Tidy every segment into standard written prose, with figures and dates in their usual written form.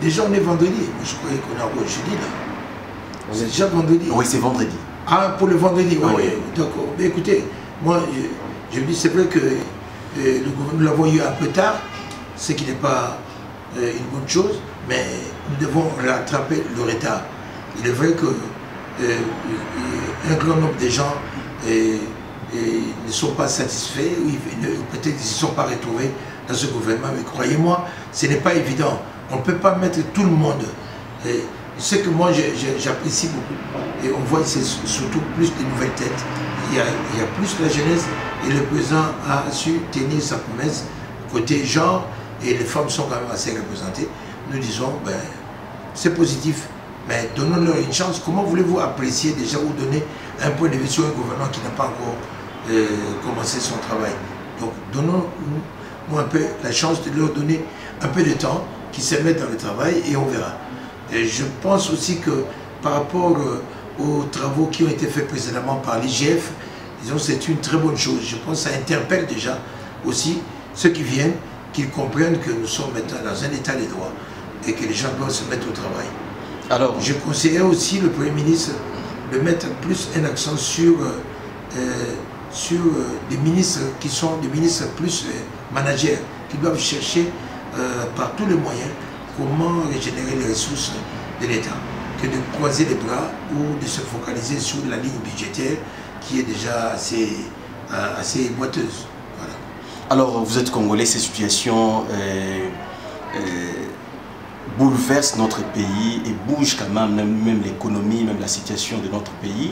Déjà on est vendredi, je croyais qu'on est encore jeudi là. C'est déjà vendredi. Oui, c'est vendredi. Ah, pour le vendredi, oui, oui. D'accord. Mais écoutez, moi je me dis, c'est vrai que nous l'avons eu un peu tard, ce qui n'est pas une bonne chose, mais nous devons rattraper le retard. Il est vrai que un grand nombre de gens ne sont pas satisfaits, peut-être qu'ils ne se sont pas retrouvés dans ce gouvernement, mais croyez-moi, ce n'est pas évident. On ne peut pas mettre tout le monde. Ce que moi j'apprécie beaucoup, et on voit c'est surtout plus de nouvelles têtes. Il y a plus la jeunesse, et le président a su tenir sa promesse côté genre, et les femmes sont quand même assez représentées. Nous disons, ben, c'est positif, mais donnons-leur une chance. Comment voulez-vous apprécier déjà ou donner un point de vue sur un gouvernement qui n'a pas encore commencé son travail? Donc donnons-nous un peu la chance de leur donner un peu de temps, qu'ils se mettent dans le travail et on verra. Et je pense aussi que par rapport aux travaux qui ont été faits précédemment par l'IGF, disons c'est une très bonne chose. Je pense que ça interpelle déjà aussi ceux qui viennent, qu'ils comprennent que nous sommes maintenant dans un état de droit et que les gens doivent se mettre au travail. Alors, je conseillerais aussi le Premier ministre de mettre plus un accent sur des ministres qui sont des ministres plus managers, qui doivent chercher par tous les moyens comment régénérer les ressources de l'État, que de croiser les bras ou de se focaliser sur la ligne budgétaire qui est déjà assez boiteuse. Voilà. Alors, vous êtes Congolais, ces situations bouleversent notre pays et bougent quand même l'économie, même la situation de notre pays.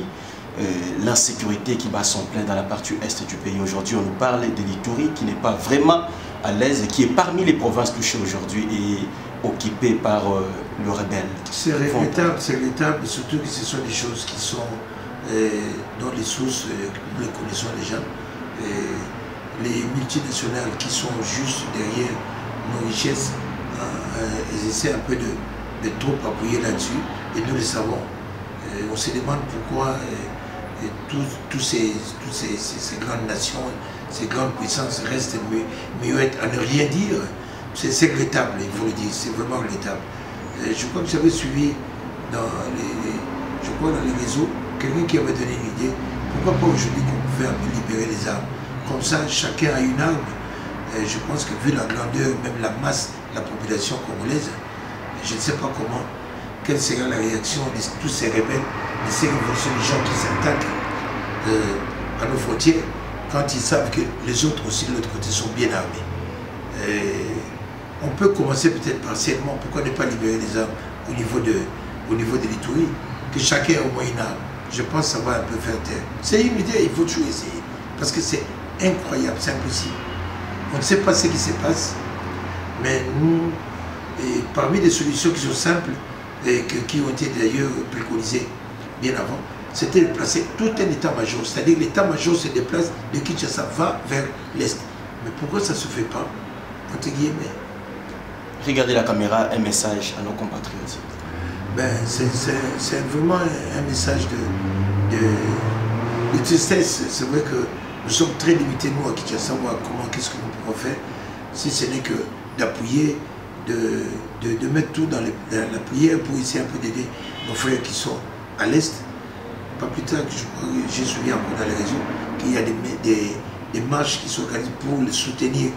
L'insécurité qui bat son plein dans la partie est du pays. Aujourd'hui, on nous parle de l'Ituri qui n'est pas vraiment à l'aise et qui est parmi les provinces touchées aujourd'hui et occupées par le rebelle. C'est regrettable, surtout que ce sont des choses qui sont dans les sources, nous les connaissons déjà. Les multinationales qui sont juste derrière nos richesses, ils essaient un peu de trop appuyer là-dessus et nous le savons. On se demande pourquoi toutes ces grandes nations, ces grandes puissances restent muettes à ne rien dire. C'est regrettable, il faut le dire, c'est vraiment regrettable. Je crois que j'avais suivi dans les réseaux quelqu'un qui avait donné une idée. Pourquoi pas aujourd'hui qu'on pouvait un peu libérer les armes? Comme ça, chacun a une arme. Je pense que vu la grandeur, même la masse de la population congolaise, je ne sais pas comment, quelle sera la réaction de tous ces rebelles, de ces révolutions, des gens qui s'attaquent à nos frontières, quand ils savent que les autres aussi de l'autre côté sont bien armés. On peut commencer peut-être partiellement, pourquoi ne pas libérer les armes au niveau de l'Ituri, que chacun ait au moins une arme. Je pense que ça va un peu faire taire. C'est une idée, il faut toujours essayer, parce que c'est incroyable, c'est impossible. On ne sait pas ce qui se passe, mais nous, parmi les solutions qui sont simples, et qui ont été d'ailleurs préconisées bien avant, c'était de placer tout un état-major, c'est-à-dire l'état-major se déplace de Kinshasa va vers l'Est. Mais pourquoi ça ne se fait pas, entre guillemets? Regardez la caméra, un message à nos compatriotes. Ben, c'est vraiment un message de tristesse. C'est vrai que nous sommes très limités, nous, à Kinshasa, qu'est-ce que nous pouvons faire, si ce n'est que d'appuyer, de mettre tout dans la prière pour essayer un peu d'aider nos frères qui sont à l'Est. Pas plus tard, j'ai suivi encore dans les réseaux qu'il y a des marches qui s'organisent pour soutenir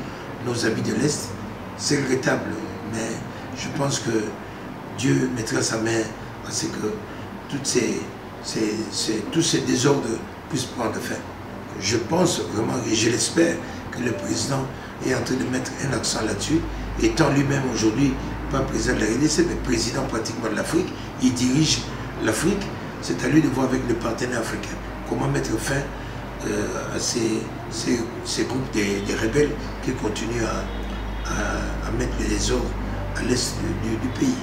nos amis de l'Est. C'est regrettable, mais je pense que Dieu mettra sa main à ce que tous ces désordres puissent prendre fin. Je pense vraiment et je l'espère que le président est en train de mettre un accent là-dessus, étant lui-même aujourd'hui pas président de la RDC, mais président pratiquement de l'Afrique. Il dirige l'Afrique, c'est à lui de voir avec les partenaires africains comment mettre fin à ces groupes des rebelles qui continuent à mettre les désordres à l'est du pays.